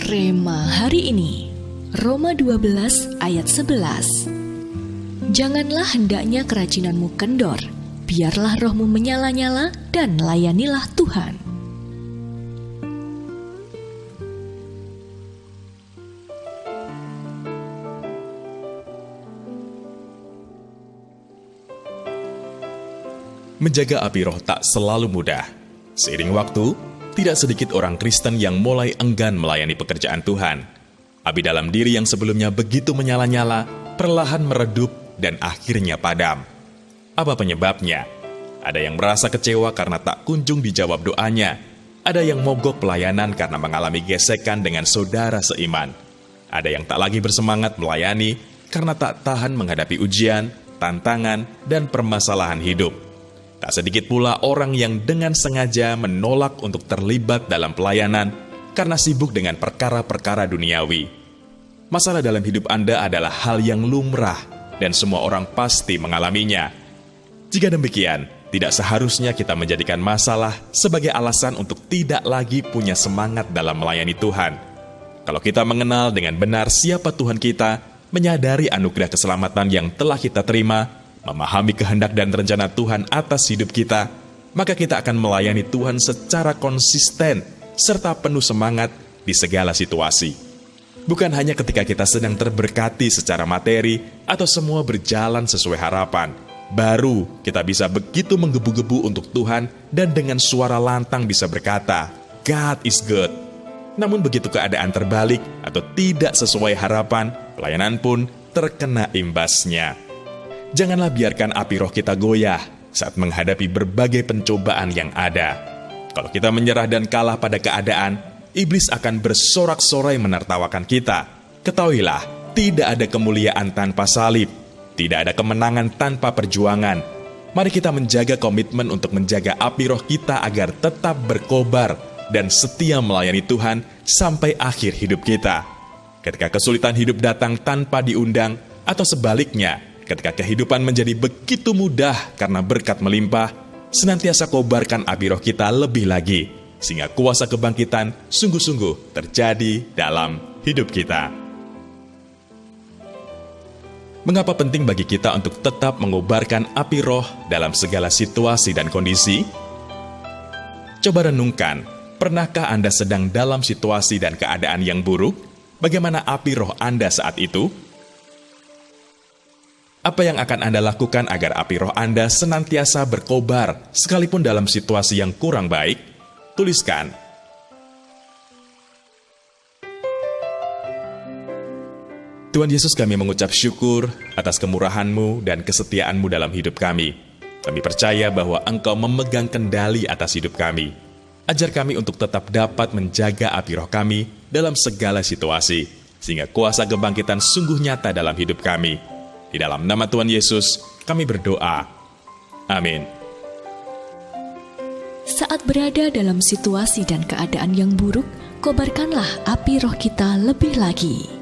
Rema hari ini, Roma 12 ayat 11. Janganlah hendaknya kerajinanmu kendor, biarlah rohmu menyala-nyala dan layanilah Tuhan. Menjaga api roh tak selalu mudah. Seiring waktu, tidak sedikit orang Kristen yang mulai enggan melayani pekerjaan Tuhan. Api dalam diri yang sebelumnya begitu menyala-nyala, perlahan meredup dan akhirnya padam. Apa penyebabnya? Ada yang merasa kecewa karena tak kunjung dijawab doanya. Ada yang mogok pelayanan karena mengalami gesekan dengan saudara seiman. Ada yang tak lagi bersemangat melayani karena tak tahan menghadapi ujian, tantangan, dan permasalahan hidup. Tak sedikit pula orang yang dengan sengaja menolak untuk terlibat dalam pelayanan karena sibuk dengan perkara-perkara duniawi. Masalah dalam hidup Anda adalah hal yang lumrah dan semua orang pasti mengalaminya. Jika demikian, tidak seharusnya kita menjadikan masalah sebagai alasan untuk tidak lagi punya semangat dalam melayani Tuhan. Kalau kita mengenal dengan benar siapa Tuhan kita, menyadari anugerah keselamatan yang telah kita terima, memahami kehendak dan rencana Tuhan atas hidup kita, maka kita akan melayani Tuhan secara konsisten serta penuh semangat di segala situasi. Bukan hanya ketika kita sedang terberkati secara materi atau semua berjalan sesuai harapan, baru kita bisa begitu menggebu-gebu untuk Tuhan dan dengan suara lantang bisa berkata, God is good. Namun begitu keadaan terbalik atau tidak sesuai harapan, pelayanan pun terkena imbasnya. Janganlah biarkan api roh kita goyah saat menghadapi berbagai pencobaan yang ada. Kalau kita menyerah dan kalah pada keadaan, iblis akan bersorak-sorai menertawakan kita. Ketahuilah, tidak ada kemuliaan tanpa salib, tidak ada kemenangan tanpa perjuangan. Mari kita menjaga komitmen untuk menjaga api roh kita agar tetap berkobar dan setia melayani Tuhan sampai akhir hidup kita. Ketika kesulitan hidup datang tanpa diundang, atau sebaliknya, ketika kehidupan menjadi begitu mudah karena berkat melimpah, senantiasa kobarkan api roh kita lebih lagi, sehingga kuasa kebangkitan sungguh-sungguh terjadi dalam hidup kita. Mengapa penting bagi kita untuk tetap mengobarkan api roh dalam segala situasi dan kondisi? Coba renungkan, pernahkah Anda sedang dalam situasi dan keadaan yang buruk? Bagaimana api roh Anda saat itu? Apa yang akan Anda lakukan agar api roh Anda senantiasa berkobar, sekalipun dalam situasi yang kurang baik? Tuliskan. Tuhan Yesus, kami mengucap syukur atas kemurahan-Mu dan kesetiaan-Mu dalam hidup kami. Kami percaya bahwa Engkau memegang kendali atas hidup kami. Ajar kami untuk tetap dapat menjaga api roh kami dalam segala situasi, sehingga kuasa kebangkitan sungguh nyata dalam hidup kami. Di dalam nama Tuhan Yesus, kami berdoa. Amin. Saat berada dalam situasi dan keadaan yang buruk, kobarkanlah api roh kita lebih lagi.